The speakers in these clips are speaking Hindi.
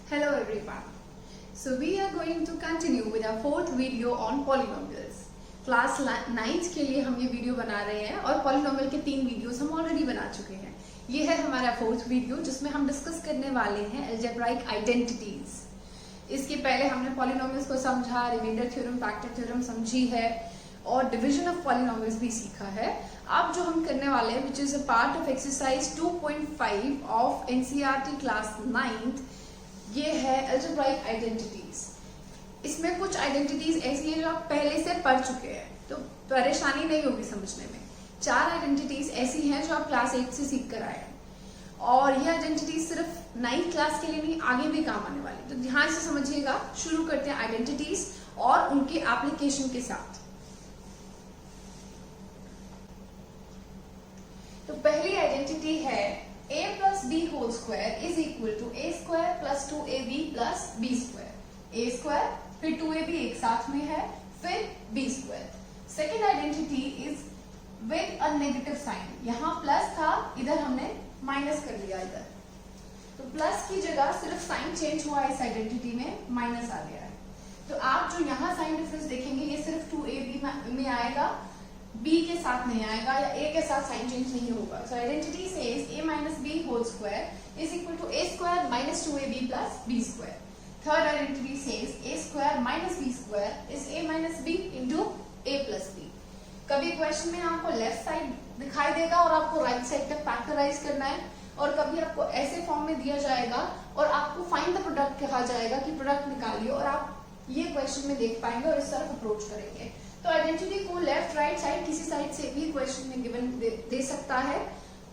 Hello everyone. So we are going to continue with our fourth video on polynomials. Class 9th के लिए हम ये वीडियो बना रहे हैं और पॉलिनोमियल के 3 वीडियोस हम ऑलरेडी बना चुके हैं. ये है हमारा फोर्थ वीडियो जिसमें हम डिस्कस करने वाले हैं अलजेब्राइक आइडेंटिटीज. इसके पहले हमने पॉलिनोमियल्स को समझा, रिमाइंडर थ्योरम, फैक्टर थ्योरम समझी है और डिवीजन ऑफ पॉलिनोमियल्स भी सीखा है. अब जो हम करने वाले हैं which is a part of exercise 2.5 of NCERT class 9th, ये है अलजेब्राइक आइडेंटिटीज. इसमें कुछ आइडेंटिटीज ऐसी हैं जो आप पहले से पढ़ चुके हैं, तो परेशानी नहीं होगी समझने में. 4 आइडेंटिटीज ऐसी हैं जो आप क्लास 8 से सीख कर आए हैं और ये आइडेंटिटीज सिर्फ 9th क्लास के लिए नहीं, आगे भी काम आने वाली. तो ध्यान से समझिएगा. शुरू करते हैं आइडेंटिटीज और उनके एप्लीकेशन के साथ. तो पहली आइडेंटिटी है a plus b whole square is equal to a square plus 2ab plus b square. a square फिर 2ab एक साथ में है, फिर b square. Second identity is with a negative sign. यहाँ प्लस था, इधर हमने माइनस कर लिया. इधर तो प्लस की जगह सिर्फ साइन चेंज हुआ, इस आइडेंटिटी में माइनस आ गया है. तो आप जो यहाँ साइन डिफरेंस देखेंगे ये सिर्फ 2ab में आएगा, b के साथ नहीं आएगा या a के साथ साइन चेंज नहीं होगा. सो identity says a minus b whole square is equal to a square minus 2ab plus b square. Third identity says a square minus b square is a minus b into a plus b. कभी क्वेश्चन में आपको लेफ्ट साइड दिखाई देगा और आपको राइट साइड तक फैक्टराइज करना है, और कभी आपको ऐसे फॉर्म में दिया जाएगा और आपको फाइंड द प्रोडक्ट कहा जाएगा कि प्रोडक्ट निकालिए, और आप ये क्वेश्चन में देख पाएंगे और इस तरफ अप्रोच करेंगे. तो आइडेंटिटी को लेफ्ट राइट साइड किसी साइड से भी क्वेश्चन में गिवन दे सकता है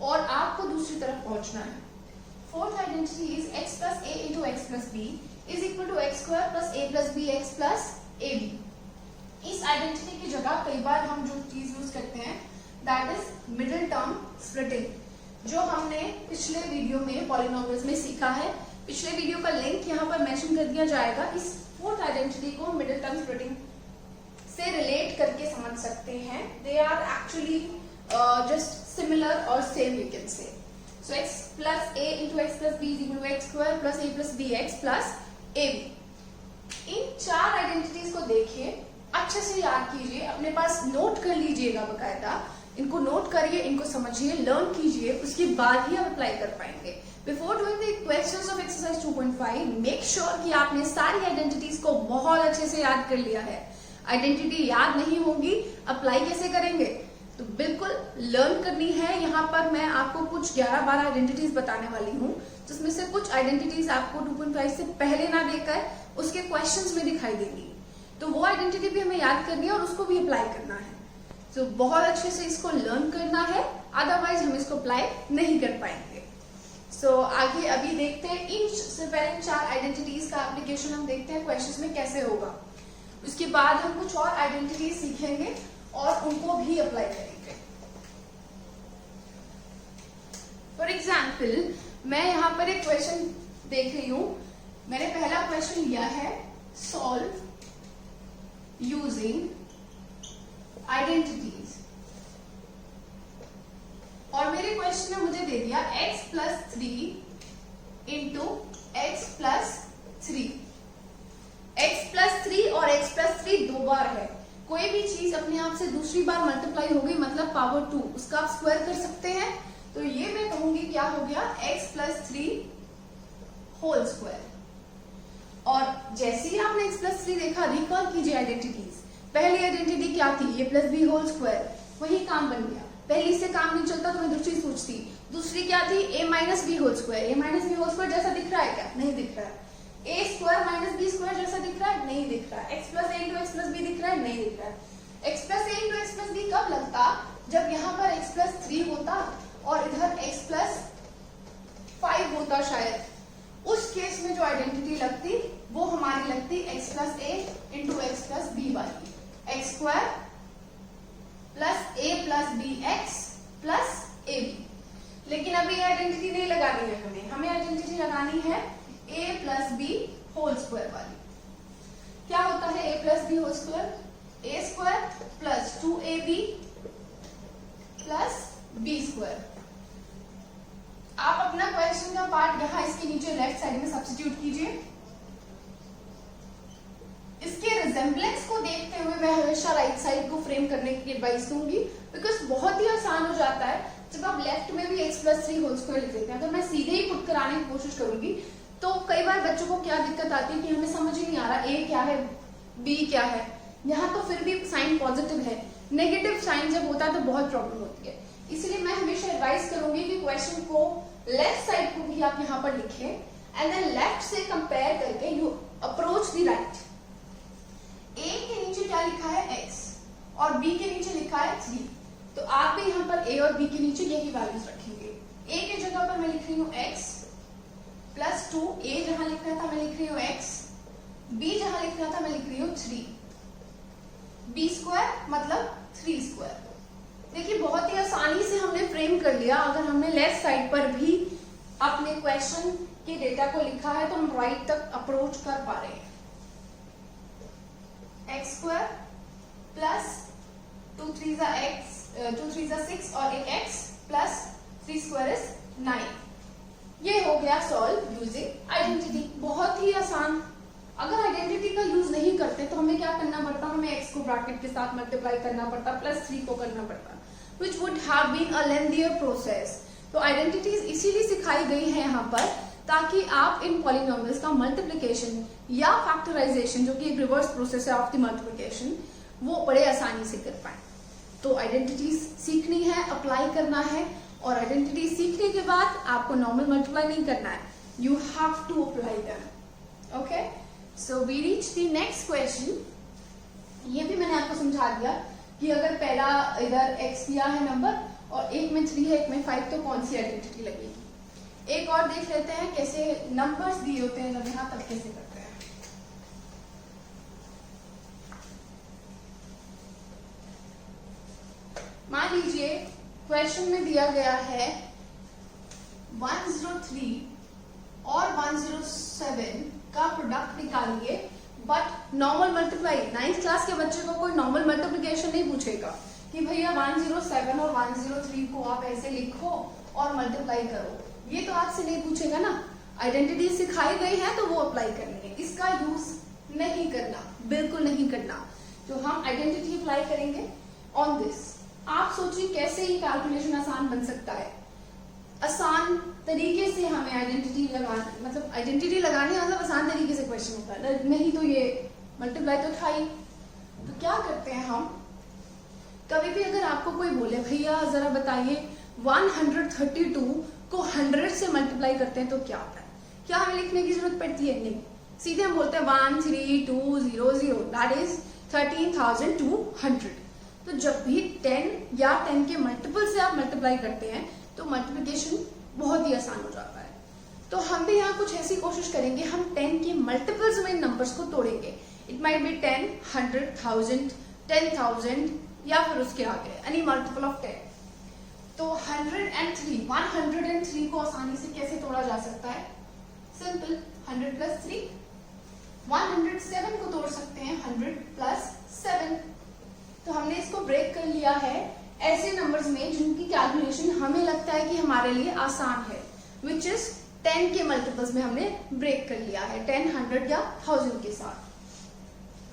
और आपको दूसरी तरफ पहुंचना है. Fourth identity is x plus a into x plus b is equal to x square plus a plus b x plus ab. इस आइडेंटिटी की जगह कई बार हम जो चीज यूज करते हैं that is middle term splitting, जो हमने पिछले वीडियो में पॉलिनोमियल्स में सीखा है. पिछले वीडियो का लिंक यहाँ पर मेंशन कर दिया जाएगा. इस फोर्थ आइडेंटिटी को मिडिल टर्म स्प्लिटिंग से रिलेट करके समझ सकते हैं. They are actually just similar और same we can say. So x plus a into x plus b is equal to x square plus a plus bx plus ab. In 4 identities को देखिए, अच्छे से याद कीजिए, अपने पास नोट कर लीजिएगा बकायदा. इनको नोट करिए, इनको समझिए, लर्न कीजिए, उसके बाद ही आप अप्लाई कर पाएंगे. Before doing the questions of exercise 2.5 make sure कि आपने सारी आइडेंटिटीज को बहुत अच्छे से याद कर लिया है. आइडेंटिटी याद नहीं होगी, अप्लाई कैसे करेंगे? तो बिल्कुल लर्न करनी है. यहाँ पर मैं आपको कुछ 11-12 आइडेंटिटीज बताने वाली हूँ, जिसमें से कुछ आइडेंटिटीज आपको 2.5 से पहले ना देकर उसके क्वेश्चंस में दिखाई देंगी. तो वो आइडेंटिटी भी हमें याद करनी है और उसको भी अप्लाई करना है. तो बहुत अच्छे से इसको लर्न करना है, अदरवाइज हम इसको अप्लाई नहीं कर पाएंगे. सो आगे अभी देखते हैं इन से पहले 4 आइडेंटिटीज का एप्लीकेशन हम देखते हैं क्वेश्चंस में कैसे होगा. उसके बाद हम कुछ और आइडेंटिटीज सीखेंगे और उनको भी अप्लाई करेंगे. फॉर एग्जाम्पल मैं यहाँ पर एक क्वेश्चन देख रही हूं. मैंने पहला क्वेश्चन लिया है सॉल्व यूजिंग आइडेंटिटीज, और मेरे क्वेश्चन में मुझे दे दिया x plus 3 into x plus 3. x plus 3 और x plus 3 दो बार है. कोई भी चीज अपने आप से दूसरी बार मल्टीप्लाई हो गई मतलब पावर 2, उसका आप स्क्वायर कर सकते हैं. तो ये मैं कहूंगी क्या हो गया x plus 3 होल स्क्वायर. और जैसे ही आपने x plus 3 देखा, रिकॉल कीजिए आइडेंटिटीज. पहली आइडेंटिटी क्या थी? a plus b whole square. वही काम बन गया. पहली से काम नहीं चलता तो मैं दूसरी सोचती. दूसरी क्या थी? a minus b whole square. a minus b whole square जैसा दिख रहा है क्या? नहीं दिख रहा है. a square minus B square जैसा दिख रहा है? नहीं दिख रहा है. x plus a into x plus B दिख रहा है? नहीं दिख रहा है. x plus a into x plus B कब लगता? जब यहाँ पर x प्लस 3 होता और इधर x प्लस 5 होता शायद. उस केस में जो आइडेंटिटी लगती वो हमारी लगती x plus a into x plus B वाली. x square plus a plus B x plus A B. लेकिन अभी आइडेंटिटी नहीं लगानी है हमें आइडेंटिटी लगानी है a plus B whole square वाली. क्या होता है a plus B whole square? a square plus 2ab plus B square. आप अपना क्वेश्चन का पार्ट यहाँ इसके नीचे लेफ्ट साइड में सब्स्टिट्यूट कीजिए। इसके रिजेम्बलेंस को देखते हुए मैं हमेशा राइट साइड को फ्रेम करने की एडवाइस दूंगी, बिकॉज बहुत ही आसान हो जाता है जब आप लेफ्ट में भी x+3 होल स्क्वायर लिख देते हैं। अगर मैं सीधे ही पुट कराने की कोशिश करूंगी तो कई बार बच्चों को क्या दिक्कत आती है कि हमें समझ ही नहीं आ रहा a क्या है b क्या है। यहाँ तो फिर भी साइन पॉजिटिव है, नेगेटिव साइन जब होता है तो बहुत प्रॉब्लम होती है। इसलिए मैं हमेशा एडवाइस करूंगी कि क्वेश्चन को लेफ्ट साइड को भी आप यहाँ पर लिखें एंड देन लेफ्ट से कंपेयर करके you approach the right. a के नीचे क्या लिखा है x और b के नीचे लिखा है 3, तो आप भी यहाँ पर a और b के नीचे यही वैल्यूज रखेंगे। a के जगह पर मैं लिख रही हूँ x प्लस 2, a जहां लिख रहा था मैं लिख रही हूँ x, b जहां लिख रहा था मैं लिख रही हूँ 3, b स्क्वायर मतलब 3 स्क्वायर। देखिए बहुत ही आसानी से हमने फ्रेम कर लिया। अगर हमने लेफ्ट साइड पर भी अपने क्वेश्चन के डेटा को लिखा है तो हम राइट तक अप्रोच कर पा रहे हैं। x स्क्वायर प्लस 2 3 6 और एक x प्लस 3 स्क्वायर इज 9। ये हो गया सॉल्व यूजिंग आइडेंटिटी। बहुत ही आसान। अगर आइडेंटिटी का यूज नहीं करते तो हमें क्या करना पड़ता, हमें x को ब्रैकेट के साथ मल्टीप्लाई करना पड़ता, प्लस 3 को करना पड़ता, which would have been a lengthier process। तो आइडेंटिटीज इसीलिए सिखाई गई है यहाँ पर ताकि आप इन पॉलिनोमियल्स का मल्टीप्लिकेशन या फैक्टराइजेशन, जो कि एक रिवर्स प्रोसेस है ऑफ द मल्टीप्लिकेशन, वो बड़े आसानी से कर पाए। तो आइडेंटिटीज सीखनी है, अप्लाई करना है, और आइडेंटिटी सीखने के बाद आपको नॉर्मल मल्टीप्लाई नहीं करना है, you have to apply them. Okay, so we reach the next question. ये भी मैंने आपको समझा दिया कि अगर पहला इधर x दिया है नंबर और एक में 3 है एक में 5, तो कौन सी आइडेंटिटी लगेगी। एक और देख लेते हैं कैसे नंबर्स दिए होते हैं जब यहाँ तब कैसे करते हैं। मान लीजिए क्वेश्चन में दिया गया है 103 और 107 का प्रोडक्ट निकालिए, but normal multiply. 9th class के बच्चे को कोई नॉर्मल मल्टीप्लिकेशन नहीं पूछेगा कि भैया 107 और 103 को आप ऐसे लिखो और मल्टीप्लाई करो, ये तो आपसे नहीं पूछेगा ना। आइडेंटिटी सिखाई गई है तो वो अप्लाई करनी है, इसका यूज नहीं करना, बिल्कुल नहीं करना। तो हम आइडेंटिटी अप्लाई करेंगे ऑन दिस। आप सोचिए कैसे ये कैलकुलेशन आसान बन सकता है। आसान तरीके से हमें आइडेंटिटी लगाना, मतलब आइडेंटिटी लगाने मतलब आसान तरीके से क्वेश्चन होता है, नहीं तो ये मल्टीप्लाई तो था ही। तो क्या करते हैं हम, कभी भी अगर आपको कोई बोले भैया जरा बताइए 132 को 100 से मल्टीप्लाई करते हैं तो क्या होता है, क्या हमें लिखने की जरूरत पड़ती है? नहीं, सीधे हम बोलते हैं 13200, दैट इज 13,200। तो जब भी 10 या 10 के मल्टीपल से आप मल्टीप्लाई करते हैं तो मल्टीप्लिकेशन बहुत ही आसान हो जाता है। तो हम भी यहाँ कुछ ऐसी कोशिश करेंगे, हम 10 के मल्टीपल्स में नंबर्स को तोड़ेंगे। इट माइट बी 10, 100, 1000, 10,000 या फिर उसके आगे एनी मल्टीपल ऑफ 10। तो 103 को आसानी से कैसे तोड़ा जा सकता है? Simple, 100 plus 3। 107 को तोड़ सकते हैं 100 प्लस 7। तो हमने इसको ब्रेक कर लिया है ऐसे नंबर्स में जिनकी कैलकुलेशन हमें लगता है कि हमारे लिए आसान है, विच इज 10 के मल्टीपल्स में हमने ब्रेक कर लिया है 10, 100 या 1000 के साथ।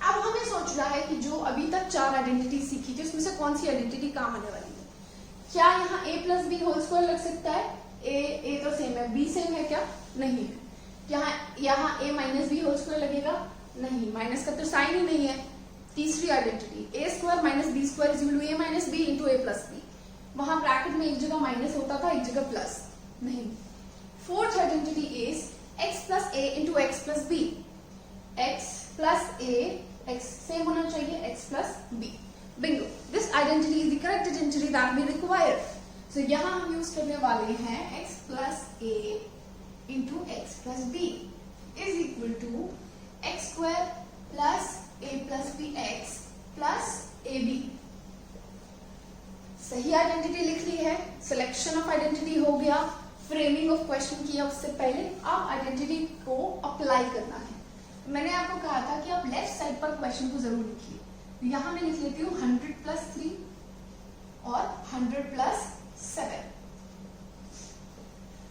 अब हमें सोचना है कि जो अभी तक 4 आइडेंटिटी सीखी थी उसमें से कौन सी आइडेंटिटी काम आने वाली है। क्या यहाँ a plus B whole square लग सकता है? a तो सेम है, b सेम है क्या? नहीं है। यहाँ a minus B whole square लगेगा? नहीं, माइनस का तो साइन ही नहीं है। तीसरी identity a square minus B square is equal to a minus B into a plus B. वहां ब्रैकेट में एक जगह माइनस होता था, एक जगह प्लस, नहीं। Fourth identity is x plus a into x plus B. x plus a, x same होना चाहिए, x plus b। Bingo, this identity is the correct identity that we require. So यहाँ हम यूज करने वाले हैं x plus a into x plus B is equal to x square plus a plus B x plus A B. सही आइडेंटिटी लिख ली है, सिलेक्शन ऑफ आइडेंटिटी हो गया, फ्रेमिंग ऑफ क्वेश्चन किया उससे पहले अब आइडेंटिटी को अप्लाई करना है। मैंने आपको कहा था कि आप लेफ्ट साइड पर क्वेश्चन को जरूर लिखिए। यहां मैं लिख लेती हूँ 100 प्लस 3 और 100 प्लस 7।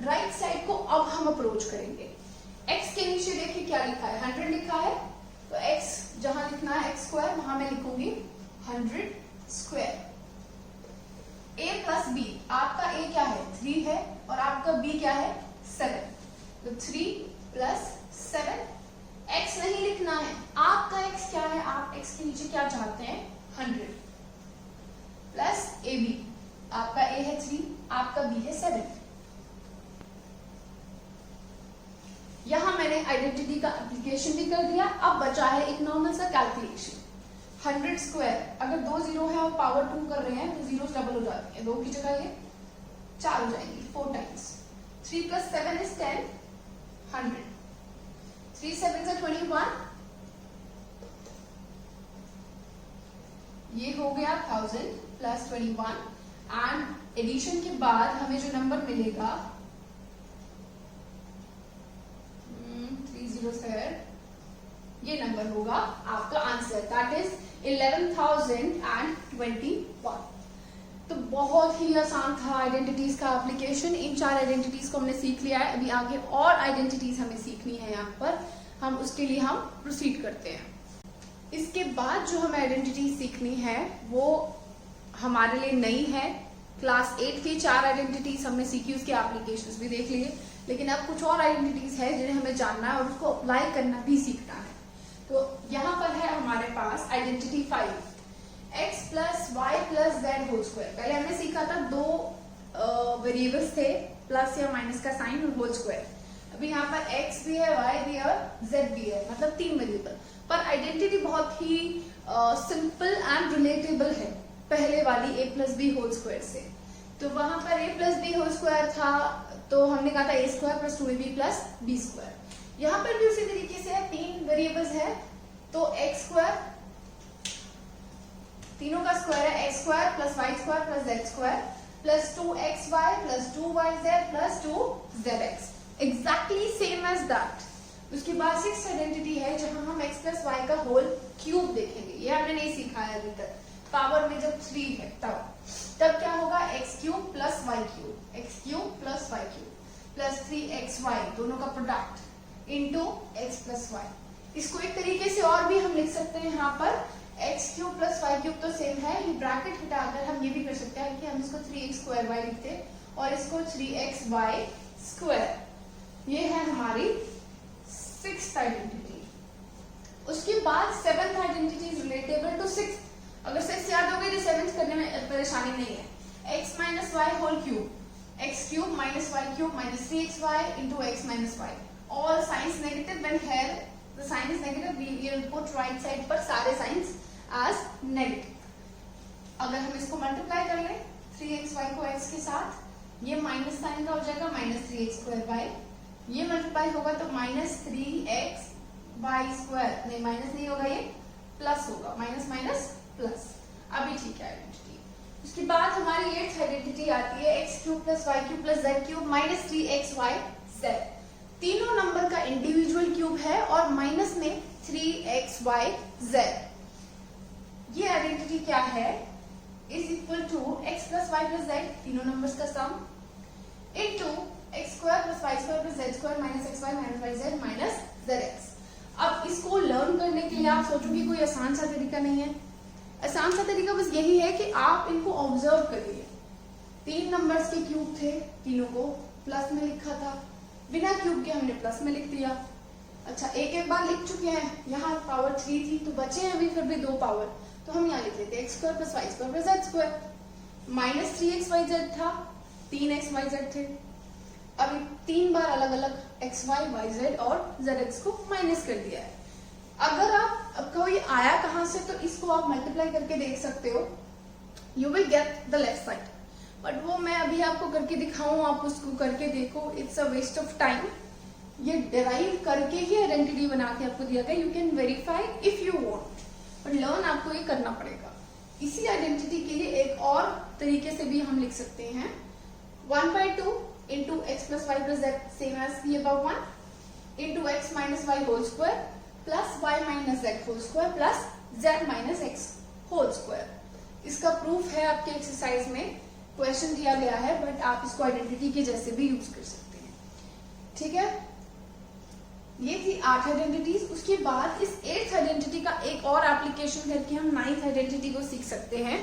राइट साइड को अब हम अप्रोच करेंगे। x के नीचे देखिए क्या लिखा है, 100 लिखा है, तो x जहां लिखना है x स्क्वायर वहां मैं लिखूंगी 100 स्क्वायर। a प्लस b, आपका a क्या है 3 है और आपका b क्या है 7, तो 3 प्लस 7। x नहीं लिखना है, आपका x क्या है, आप x के नीचे क्या चाहते हैं 100 प्लस ab, आपका a है 3, आपका b है 7। यहां मैंने आइडेंटिटी का एप्लीकेशन भी कर दिया। अब बचा है एक नॉर्मल सा कैलकुलेशन। 100 स्क्वायर, अगर 2 जीरो है और पावर 2 कर रहे हैं तो जीरो डबल हो जाती है, 2 की जगह ये 4 हो जाएंगी, 4 टाइम्स। 3 plus 7 is 10, 100। 3 7 से 21, ये हो गया 1000 प्लस 21, एंड एडिशन के बाद हमें जो नंबर मिलेगा 302, ये नंबर होगा आपका आंसर, दैट इज 11,021। तो बहुत ही आसान था आइडेंटिटीज का एप्लीकेशन। इन 4 आइडेंटिटीज को हमने सीख लिया है। अभी आगे और आइडेंटिटीज हमें सीखनी है, यहाँ पर हम उसके लिए हम प्रोसीड करते हैं। इसके बाद जो हमें आइडेंटिटीज सीखनी है वो हमारे लिए नई है। क्लास 8 की 4 आइडेंटिटीज हमने सीखी, उसके एप्लीकेशंस भी देख लिए, लेकिन अब कुछ और आइडेंटिटीज है जिन्हें हमें जानना है और उसको अप्लाई करना भी सीखना है। तो यहाँ पर है हमारे पास identity 5, x plus Y plus Z whole square. पहले हमने सीखा था 2 वेरिएबल्स थे, प्लस या माइनस का साइन और होल स्क्वायर। अभी यहाँ पर x भी है, y भी है और z भी है, मतलब 3 वेरिएबल। पर आइडेंटिटी बहुत ही सिंपल एंड रिलेटेबल है पहले वाली a plus B whole square से। तो वहां पर a plus B whole square था, तो हमने कहा था a square plus 2ab plus B square. यहाँ पर भी उसी तरीके से 3 वेरिएबल्स है, तो x स्क्वायर, तीनों का स्क्वायर है x square plus Y square plus Z square plus 2xy plus 2yz plus 2zx, exactly same as that. उसके बाद 6th आइडेंटिटी है जहां हम x प्लस वाई का होल क्यूब देखेंगे। ये हमने नहीं सीखा है अभी तक। पावर में जब 3 है तब क्या होगा, x cube plus Y cube, x cube plus Y cube plus 3xy, दोनों का product into x plus Y. इसको एक तरीके से और भी हम लिख सकते हैं, यहाँ पर x cube plus Y cube तो सेम है, ये ब्रैकेट हटाकर हम ये भी कर सकते हैं कि हम इसको 3x स्क्वायर वाई लिखते हैं और इसको 3xy स्क्वायर। ये है हमारी 6th आइडेंटिटी। उसके बाद 7th identity is relatable to 6th। अगर 6 याद हो गई तो 7th करने में परेशानी नहीं है। x minus Y whole cube, x cube minus Y cube minus 3xy into x minus Y. All signs negative, when here the sign is negative we will put right side पर सारे साइंस एज नेगेटिव। अगर हम इसको मल्टीप्लाई कर लें 3xy को x के साथ, ये माइनस साइन का हो जाएगा माइनस 3x स्क्वायर वाई, ये मल्टीप्लाई होगा तो माइनस 3xy स्क्वायर, नहीं माइनस नहीं होगा, ये प्लस होगा, माइनस माइनस प्लस। अभी ठीक है आइडेंटिटी। उसके बाद हमारी 8th आइडेंटिटी आती है x cube plus Y cube plus Z cube minus 3xyz। तीनों नंबर का इंडिविजुअल क्यूब है और माइनस में 3xyz। ये आइडेंटिटी क्या है, is equal to x plus Y plus Z, तीनों नंबर्स का sum, into x square plus Y square plus Z square minus xy minus yz minus zx। अब इसको लर्न करने के लिए आप सोचोगे कोई आसान सा तरीका नहीं है। आसान सा तरीका बस यही है कि आप इनको ऑब्जर्व करिए। 3 नंबर्स के क्यूब थे, तीनों को प्लस में लिखा था, बिना क्यूब के हमने प्लस में लिख दिया। अच्छा, एक बार लिख चुके हैं, यहाँ पावर 3 थी तो बचे हैं अभी फिर भी 2 पावर, तो हम यहाँ लिख लेते हैं x square plus Y square plus Z square. Minus 3xyz था, 3xyz थे, अभी 3 बार अलग अलग xy yz और zx को माइनस कर दिया है। अगर आप कोई आया कहां से तो इसको आप मल्टीप्लाई करके देख सकते हो, you will get the left side, but वो मैं अभी आपको करके दिखाऊं, आप उसको करके देखो, it's a waste of time. ये डिराइव करके ही आइडेंटिटी बना के आपको दिया गया, you can verify if you want, but learn आपको ये करना पड़ेगा। इसी आइडेंटिटी के लिए एक और तरीके से भी हम लिख सकते हैं, 1/2 into x plus Y plus Z same as the above 1 into X minus Y whole square plus Y minus Z whole square plus Z minus X whole square. इसका प्रूफ है आपके एक्सरसाइज में, क्वेश्चन दिया गया है, बट आप इसको आइडेंटिटी के जैसे भी यूज कर सकते हैं। ठीक है, ये थी 8 आइडेंटिटीज। उसके बाद इस 8th आइडेंटिटी का एक और एप्लीकेशन करके हम 9th आइडेंटिटी को सीख सकते हैं,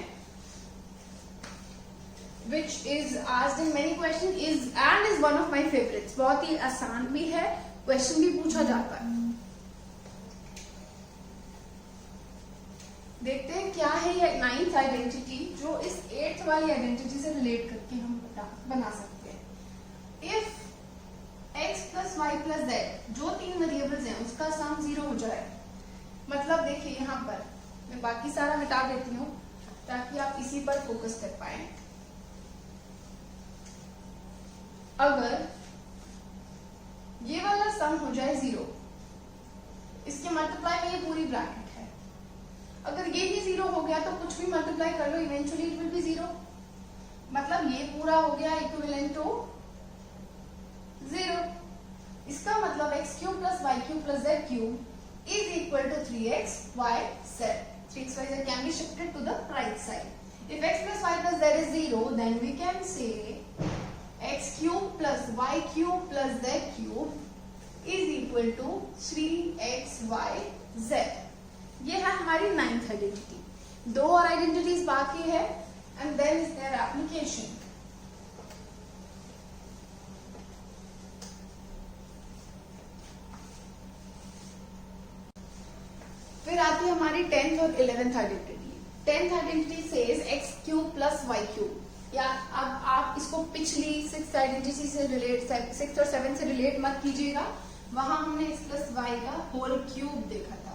which is asked in many questions is one of my favorites। बहुत ही आसान भी है, क्वेश्चन भी पूछा जाता है। देखते हैं क्या है ये 9th आइडेंटिटी जो इस 8th वाली आइडेंटिटी से रिलेट करके हम बना सकते हैं। If x plus Y plus Z, जो 3 वेरिएबल्स हैं उसका सम 0 हो जाए, मतलब देखिए यहाँ पर मैं बाकी सारा हटा देती हूँ ताकि आप इसी पर फोकस कर पाए। अगर ये वाला सम हो जाए 0, इसके मल्टीप्लाई में ये पूरी ब्रैकेट है, अगर ये ही 0 हो गया तो कुछ भी मल्टीप्लाई कर लो, इवेंचुअली इट विल बी 0, मतलब ये पूरा हो गया इक्विवेलेंट टू 0। इसका मतलब x cube plus Y cube plus Z cube is equal to 3x y z। 3x y z can be shifted to the right side. If x plus y plus z is 0, then we can say x cube plus y cube plus z cube is equal to 3xy z। ये है हमारी 9th आइडेंटिटी। 2 और आइडेंटिटीज बाकी है and then is there application. फिर आती है हमारी 10th और 11th identity. 10th identity says x cube plus y cube, या अब आप इसको पिछली 6th आइडेंटिटी से रिलेट, 6th और 7th से रिलेट मत कीजिएगा, वहां हमने x प्लस y का होल क्यूब देखा था।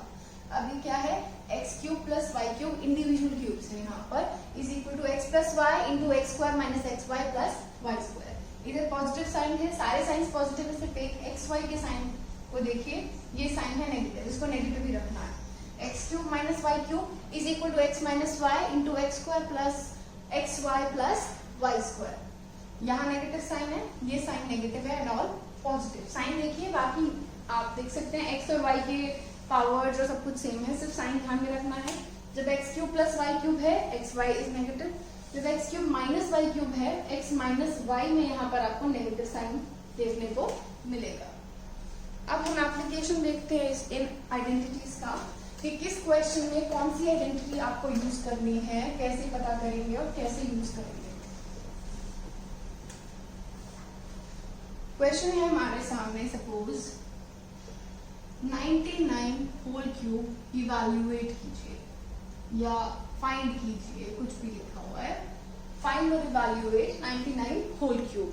अभी क्या है, x cube plus y cube individual cubes है यहाँ पर, is equal to x plus Y into x square minus X Y plus Y square. इधर पॉजिटिव साइन है, सारे साइंस पॉजिटिव है, सिर्फ एक एक्स वाई के साइन को देखिए, ये साइन है नेगेटिव, इसको नेगेटिव ही रखना है। X cube minus Y cube is equal to x minus y into x square plus x Y plus Y square. यहाँ नेगेटिव साइन है, ये साइन नेगेटिव है एंड ऑल पॉजिटिव। साइन देखिए, बाकी आप देख सकते हैं एक्स और वाई के पावर जो सब कुछ सेम है, सिर्फ साइन ध्यान में रखना है। जब x cube plus Y cube है, एक्स वाई इज नेगेटिव। जब x cube minus Y cube है, एक्स माइनस वाई में यहाँ पर आपको नेगेटिव साइन देखने को मिलेगा। अब हम एप्लीकेशन देखते हैं इन आइडेंटिटीज का कि किस क्वेश्चन में कौन सी आइडेंटिटी आपको यूज करनी है, कैसे पता करेंगे और कैसे यूज करेंगे। क्वेश्चन है हमारे सामने, सपोज 99 होल क्यूब इवैल्यूएट कीजिए या फाइंड कीजिए, कुछ भी लिखा हुआ है, फाइंड और इवैल्यूएट 99 होल क्यूब।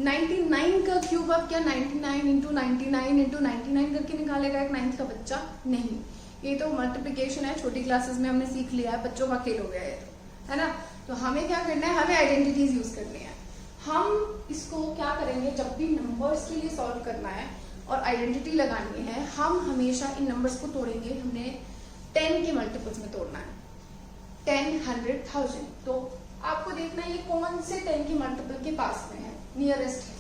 99 का क्यूब अब क्या 99 इंटू 99 इंटू 99 करके निकालेगा एक 9th का बच्चा? नहीं, ये तो मल्टीप्लिकेशन है, छोटी क्लासेस में हमने सीख लिया है, बच्चों का खेल हो गया है ना। तो हमें क्या करना है, हमें आइडेंटिटीज यूज करनी है। हम इसको क्या करेंगे, जब भी नंबर्स के लिए सॉल्व करना है और आइडेंटिटी लगानी है, हम हमेशा इन नंबर्स को तोड़ेंगे। हमने 10 के मल्टीपल्स में तोड़ना है, 10, 100, 1000। तो आपको देखना है ये कौन से 10 के मल्टीपल के पास में है, नियरेस्ट है।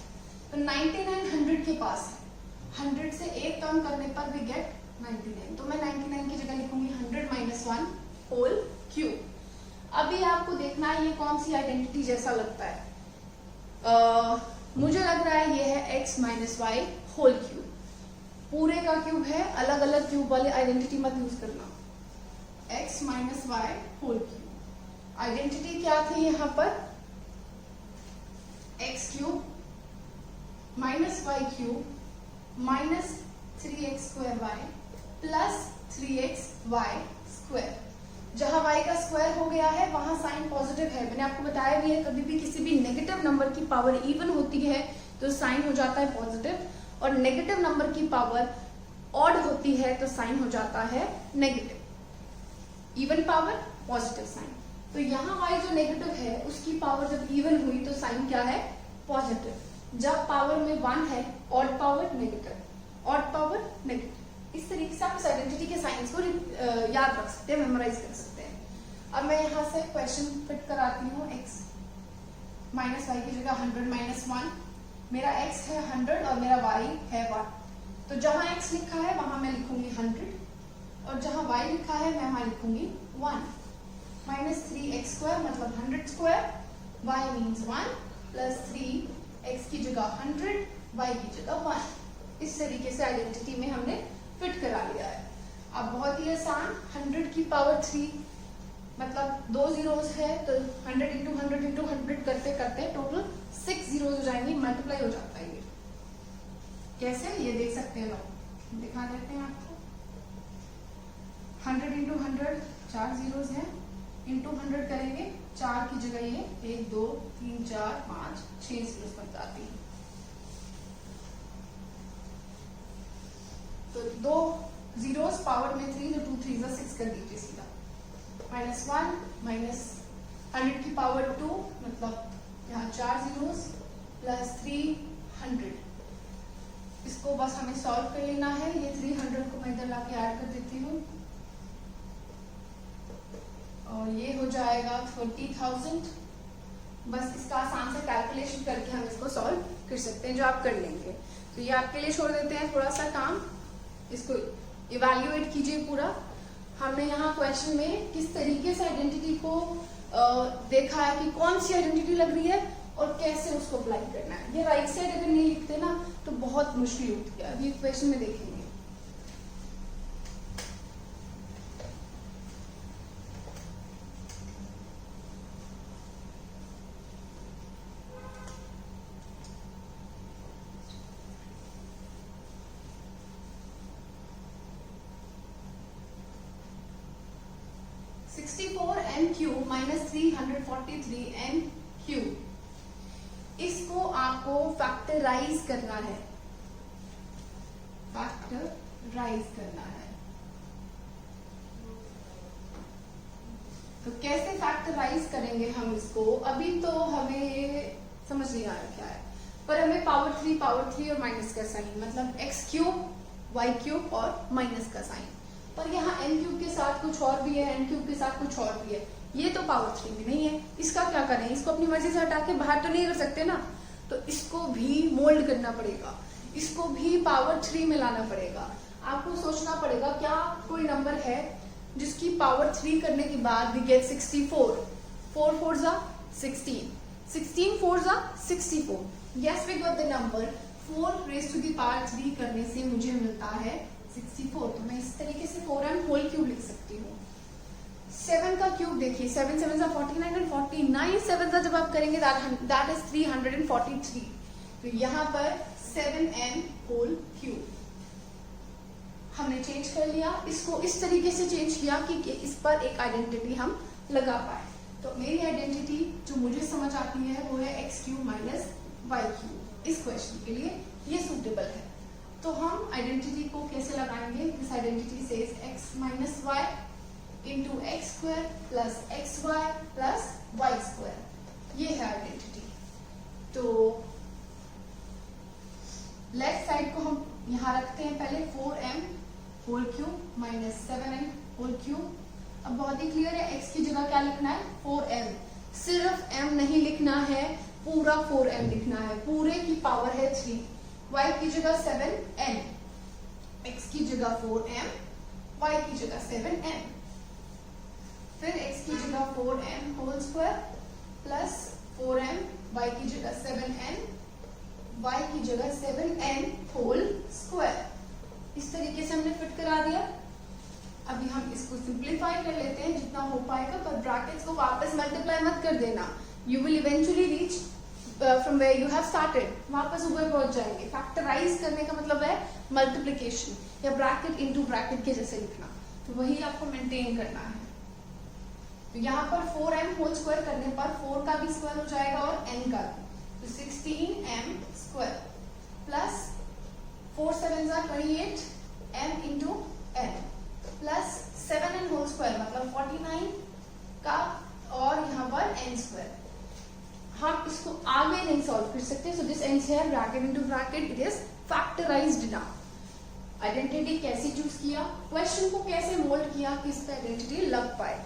तो 99 100 के पास है, 100 से एक कम करने पर भी गेट 99। तो मैं 99 की जगह लिखूंगी 100 माइनस 1 होल क्यूब। अभी आपको देखना है ये कौन सी आइडेंटिटी जैसा लगता है। मुझे लग रहा है ये है x minus Y whole cube. पूरे का क्यूब है, अलग अलग क्यूब वाले आइडेंटिटी मत यूज करना। x minus Y whole cube identity क्या थी यहाँ पर, x cube minus Y cube minus 3x square y plus 3x y square. जहां y का स्क्वायर हो गया है वहां साइन पॉजिटिव है। मैंने आपको बताया भी है, कभी भी किसी भी नेगेटिव नंबर की पावर इवन होती है तो साइन हो जाता है पॉजिटिव, और नेगेटिव नंबर की पावर ऑड होती है तो साइन हो जाता है negative. Even power positive sign. तो यहाँ y जो नेगेटिव है उसकी पावर जब इवन हुई तो साइन क्या है, पॉजिटिव। जब पावर में 1 है, odd power negative, odd power negative. इस तरीके से आप इस आइडेंटिटी के साइंस को याद रख सकते हैं, मेमोराइज कर सकते हैं। अब मैं यहाँ से क्वेश्चन फिट कराती हूँ। x माइनस वाई की जगह 100 माइनस 1, मेरा x है 100 और मेरा y है 1। तो जहां x लिखा है वहां मैं लिखूंगी 100 और जहां y लिखा है मैं वहां लिखूंगी 1। माइनस 3x स्क्वायर मतलब 100 square, y means 1 plus 3x की जगह 100 y की जगह 1। इस तरीके से आइडेंटिटी में हमने फिट करा लिया है। अब बहुत ही आसान, 100 की पावर 3 मतलब 2 जीरोस है तो 100 इंटू 100 इंटू 100 करते करते टोटल 6 जीरोस हो जाएंगे, मल्टीप्लाई हो जाता है। ये कैसे, ये देख सकते हैं, लोग दिखा देते हैं आपको। 100 इंटू 100 4 जीरोस है, इंटू 100 करेंगे 4 की जगह ये 1 2 3 4 5 6 जीरोस बन जाती है। तो 2 जीरोस पावर में 3 तो 2 3 6 कर दीजिए सीधा। -1 माइनस 100 की पावर 2 मतलब यहाँ 4 जीरोस प्लस 300। इसको बस हमें सॉल्व कर लेना है। ये 300 को मैं इधर लाके ऐड कर देती हूँ और ये हो जाएगा 30,000। बस इसका आसान से कैलकुलेशन करके हम इसको सॉल्व कर सकते हैं, जो आप कर लेंगे। तो ये आपके लिए छोड़ देते हैं थोड़ा सा काम, इसको इवैल्यूएट कीजिए पूरा। हमने यहाँ क्वेश्चन में किस तरीके से आइडेंटिटी को देखा है कि कौन सी आइडेंटिटी लग रही है और कैसे उसको अप्लाई करना है। ये राइट साइड अगर नहीं लिखते ना तो बहुत मुश्किल होती है। अभी क्वेश्चन में देखेंगे। n³ माइनस 343 n³, इसको आपको फैक्टराइज करना है, फैक्टराइज करना है। तो कैसे फैक्टराइज करेंगे हम इसको, अभी तो हमें ये समझ नहीं आ रहा क्या है, पर हमें पावर 3 और माइनस का साइन, मतलब x³ y³ और माइनस का साइन। पर यहाँ n³ के साथ कुछ और भी है, n³ के साथ कुछ और भी है। ये तो पावर 3 में नहीं है, इसका क्या करें? इसको अपनी मर्जी से हटा के बाहर तो नहीं कर सकते ना, तो इसको भी मोल्ड करना पड़ेगा, इसको भी पावर 3 में लाना पड़ेगा। आपको सोचना पड़ेगा क्या कोई नंबर है जिसकी पावर 3 करने के बाद वी गेट 64, 4 4 जा 16, 16 4 जा 64। Yes, we got the number 4 raise to the power 3 करने से मुझे मिलता है 64। तो मैं इस तरीके से 4m होल क्यूब लिख सकती हूँ। 7 का क्यूब देखिए, 7 7 जा 49 और 49 7 जा जब आप करेंगे दैट इज 343। तो यहाँ पर 7m होल क्यूब हमने चेंज कर लिया। इसको इस तरीके से चेंज किया कि इस पर एक आइडेंटिटी हम लगा पाए। तो मेरी आइडेंटिटी जो मुझे समझ आती है वो है x³ माइनस y³। इस क्वेश्चन के लिए ये सूटेबल है। तो हम आइडेंटिटी को कैसे लगाएंगे? This identity says x minus y into x² plus xy plus y²। ये है आइडेंटिटी। तो लेफ्ट साइड को हम यहाँ रखते हैं पहले 4m whole cube minus 7m whole cube. अब बहुत ही क्लियर है, x की जगह क्या लिखना है? 4m। सिर्फ m नहीं लिखना है, पूरा 4m लिखना है, पूरे की पावर है 3। y की जगह 7m, x की जगह 4m, y की जगह 7m, फिर x की जगह 4m whole square plus 4m, y की जगह 7n, y की जगह 7n होल स्क्वायर। इस तरीके से हमने फिट करा दिया। अभी हम इसको सिंप्लीफाई कर लेते हैं जितना हो पाएगा, पर ब्रैकेट्स को वापस मल्टीप्लाई मत कर देना। You will eventually reach from where you have started, वापस ऊपर पहुंच जाएंगे। फैक्टराइज करने का मतलब है मल्टीप्लिकेशन या ब्रैकेट इनटू ब्रैकेट के जैसे लिखना, तो वही आपको मेंटेन करना है। तो यहाँ पर 4m होल स्क्वायर करने पर 4 का भी स्क्वायर हो जाएगा और n का भी, तो 16m स्क्वायर प्लस 4 7 जा 28 m into n plus 7n whole square मतलब 49 का और यहाँ पर n स्क्वायर। हम इसको आगे नहीं सॉल्व कर सकते, so this ends here, bracket into bracket, it is factorised now. Identity कैसे चूज किया, क्वेश्चन को कैसे मोल्ड किया कि इस पे आइडेंटिटी लग पाए।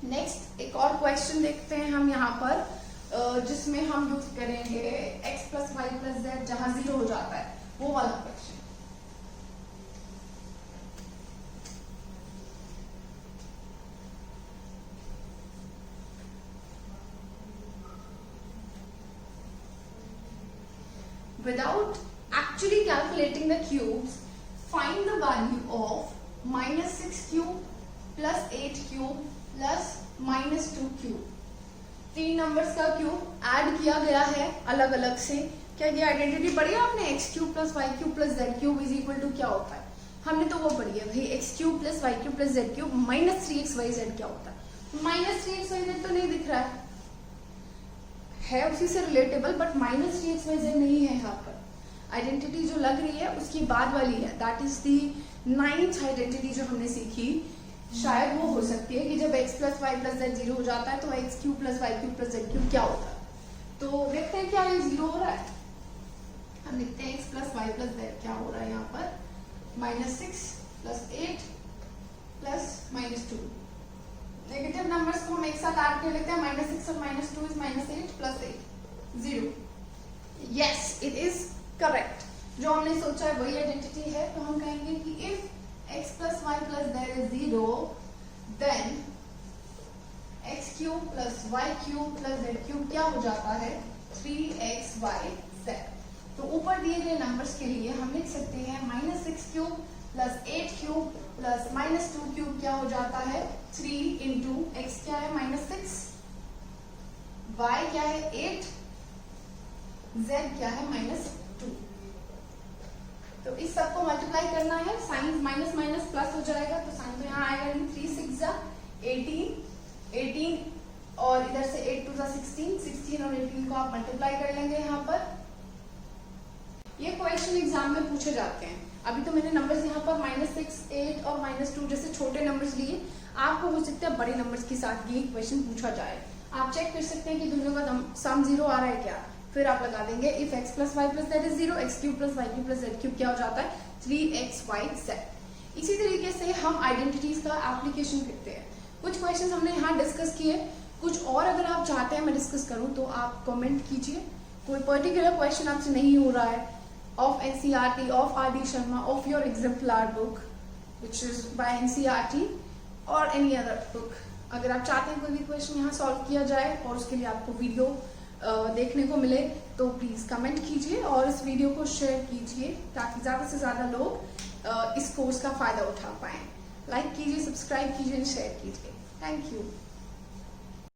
नेक्स्ट एक और क्वेश्चन देखते हैं हम यहाँ पर, जिसमें हम यूज करेंगे x plus Y plus z, जहां 0 हो जाता है वो वाला question. actually calculating the cubes, find the value of -6 cube plus 8 cube plus -2 cube. तीन नंबर्स का क्यूब ऐड किया गया है अलग अलग से. क्या ये आइडेंटिटी पढ़ी है आपने? x cube plus Y cube plus Z cube is equal to क्या होता है? हमने तो वो पढ़ी है भाई. x cube plus Y cube plus Z cube minus 3xyz क्या होता है? माइनस 3xyz तो नहीं दिख रहा है उसी से रिलेटेबल, बट माइनस 3xyz नहीं है यहाँ पर. आइडेंटिटी जो लग रही है उसकी बाद वाली है. That is the 9th identity जो हमने सीखी. शायद वो हो सकती है कि जब x plus Y plus z 0 हो जाता है तो x cube plus Y cube plus Z cube क्या होता है. तो देखते हैं क्या ये 0 हो रहा है. हम लिखते हैं x plus Y plus z क्या हो रहा है यहाँ पर, -6 प्लस 8 प्लस -2. नेगेटिव नंबर्स को हम एक साथ ऐड कर लेते हैं. -6 और -2 is -8 plus 8 0. Yes, it is correct. जो हमने सोचा है वही आइडेंटिटी है. तो हम कहेंगे कि if x plus y plus z is 0, then x cube plus y cube plus z cube क्या हो जाता है? 3xyz. तो ऊपर दिए गए नंबर्स के लिए हम लिख सकते हैं -6 cube plus 8 cube plus -2 cube क्या हो जाता है? 3 इंटू x क्या है? -6, y क्या है? 8, z क्या है? -2. तो इस सब को मल्टीप्लाई करना है. साइन माइनस माइनस प्लस हो जाएगा तो साइन तो यहाँ आएगा नहीं. 3 6 18 और इधर से 8 2 16 और 18 को आप मल्टीप्लाई कर लेंगे. यहाँ पर ये क्वेश्चन एग्जाम में पूछे जाते हैं. अभी तो मैंने नंबर्स यहाँ पर -6 8 और -2 जैसे छोटे नंबर्स लिए. आपको हो सकता है बड़े नंबर्स के साथ ये क्वेश्चन पूछा जाए. आप चेक कर सकते हैं कि दोनों का सम 0 आ रहा है क्या. फिर आप लगा देंगे if x plus Y plus z is 0, x cube plus Y cube plus Z cube क्या हो जाता है? 3xyz. इसी तरीके से हम आइडेंटिटीज का एप्लीकेशन करते हैं. कुछ क्वेश्चंस हमने यहाँ डिस्कस किए. कुछ और अगर आप चाहते हैं मैं डिस्कस करूँ तो आप कमेंट कीजिए. कोई पर्टिकुलर क्वेश्चन आपसे नहीं हो रहा है of NCERT, of R.D. Sharma, of your exemplar book which is by NCERT और एनी अदर बुक. अगर आप चाहते हैं कोई भी क्वेश्चन यहाँ सॉल्व किया जाए और उसके लिए आपको वीडियो देखने को मिले तो प्लीज कमेंट कीजिए और इस वीडियो को शेयर कीजिए ताकि ज्यादा से ज्यादा लोग इस कोर्स का फायदा उठा पाएं. लाइक कीजिए, सब्सक्राइब कीजिए, शेयर कीजिए. Thank you.